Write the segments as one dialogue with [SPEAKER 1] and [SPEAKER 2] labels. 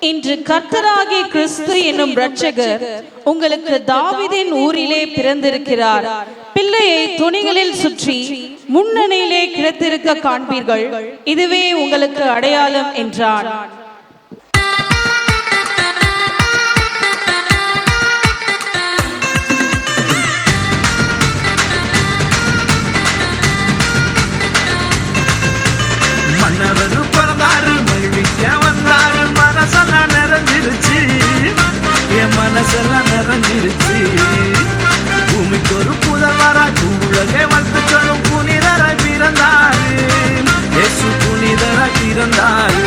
[SPEAKER 1] இன்று கர்த்தராகிய கிறிஸ்து என்னும் இரட்சகர் உங்களுக்கு தாவீதின் ஊரிலே பிறந்திருக்கிறார். பிள்ளையை துணிகளில் சுற்றி முன்னணியிலே கிடத்திருக்க காண்பீர்கள். இதுவே உங்களுக்கு அடையாளம் என்றார்.
[SPEAKER 2] மனசெல்லாம் நிறைஞ்சிருச்சு. பூமிக்கு ஒரு புதல்வராய் உலகை வந்து சொல்லும் புனிதராய் பிறந்தாரு. இயேசு புனிதராய் பிறந்தாரு.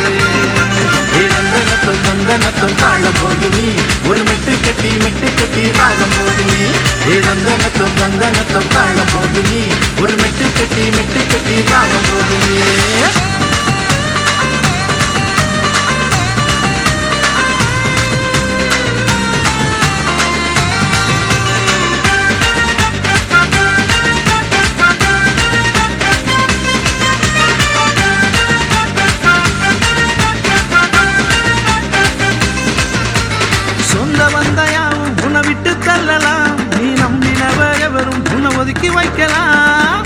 [SPEAKER 2] நத்தம் தாழம் போது நீ ஒரு மெட்டு கட்டி ராகம் போது நீ நத்தம் தாழம் போது நீ ஒரு மெட்டு கட்டி ராகம் போது நீ. வைக்கலாம்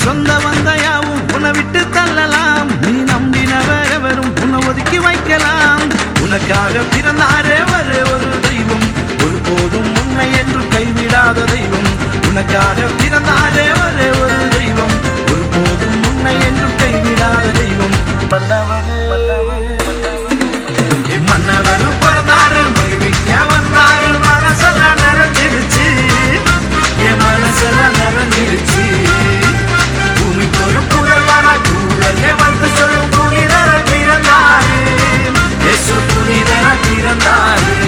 [SPEAKER 2] சொந்த வந்தையாவும் உன்னை விட்டு தள்ளலாம். நீ நம்பினவரும் உன்னை ஒதுக்கி வைக்கலாம். உனக்காக பிறந்தாரே ஒரே ஒரு தெய்வம், ஒருபோதும் உன்னை என்று கைவிடாத தெய்வம். உனக்காக பிறந்தாரே ஒரே ஒரு தெய்வம், ஒருபோதும் உன்னை என்று கைவிடாத தெய்வம். மன்னவரும் பிறந்தாரு, மகிழ்விக்க வந்தாரு. மனசெல்லாம் நிறைஞ்சிருச்சு, என் மனசெல்லாம் நிறைஞ்சிருச்சு. பூமிக்கு ஒரு புதல்வராய் உலகை வந்து சொல்லும் புனிதராய் பிறந்தாரு. இயேசு புனிதராய் பிறந்தாரு.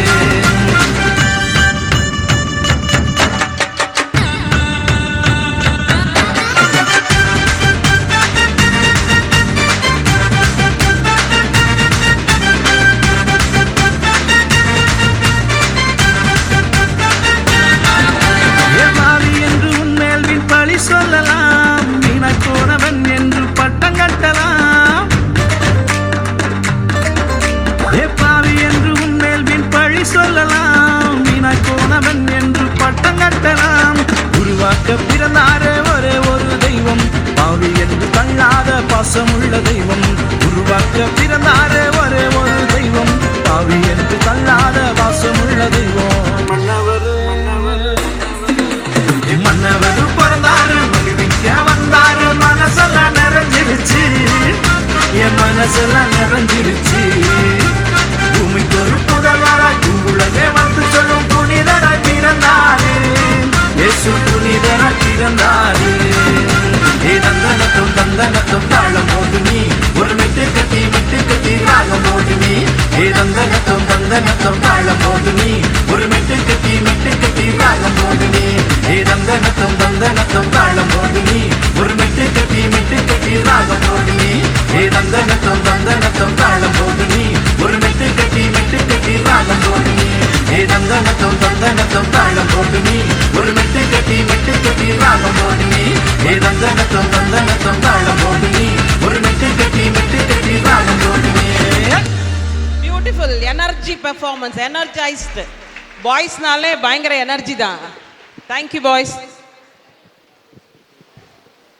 [SPEAKER 2] சொல்லலாம், வீணாய் போனவன் என்று பட்டம் கட்டலாம். பாவி என்று உன்மேல் வீண் பழி சொல்லலாம். வீணாய் போனவன் என்று பட்டம் கட்டலாம். உருவாக்க பிறந்தாரே ஒரே ஒரு தெய்வம், பாவி என்று தள்ளாத பாசமுள்ள தெய்வம். உருவாக்க பிறந்தாரே ஒரே ஒரு தெய்வம், பாவி என்று தள்ளாத பாசமுள்ள தெய்வம். மன்னவர் பிறந்தாரு, மகிழ்விக்க வந்தாரு. மனசெல்லாம் நிறைஞ்சிருச்சு, என் மனசெல்லாம் நிறைஞ்சிருச்சு. பூமிக்கு ஒரு புதல்வராய் உலகை வந்து சொல்லும் புனிதராய் பிறந்தாரு. இயேசு புனிதராய் பிறந்தாரு. நத்தம் தாழம் போது நீ ஒரு மெட்டு கட்டி ராகம் போது நீ. நத்தம் தாழம் போது நீ ஒரு மெட்டு கட்டி ராகம் போது நீ. நத்தம் தாழம் போது நீ ஒரு மெட்டு கட்டி ராகம் போது நீ. நத்தம் தாழம் போது நீ ஒரு மெட்டு கட்டி ராகம் போது நீ. நத்தம் தாழம் போது நீ ஒரு மெட்டு கட்டி ராகம் போது நீ. நத்தம் தாழம் போது நீ ஒரு மெட்டு கட்டி ராகம் போது நீ.
[SPEAKER 3] Beautiful energy performance, energized. பாய்ஸ்னாலே பயங்கர எனர்ஜி தான். Thank you boys.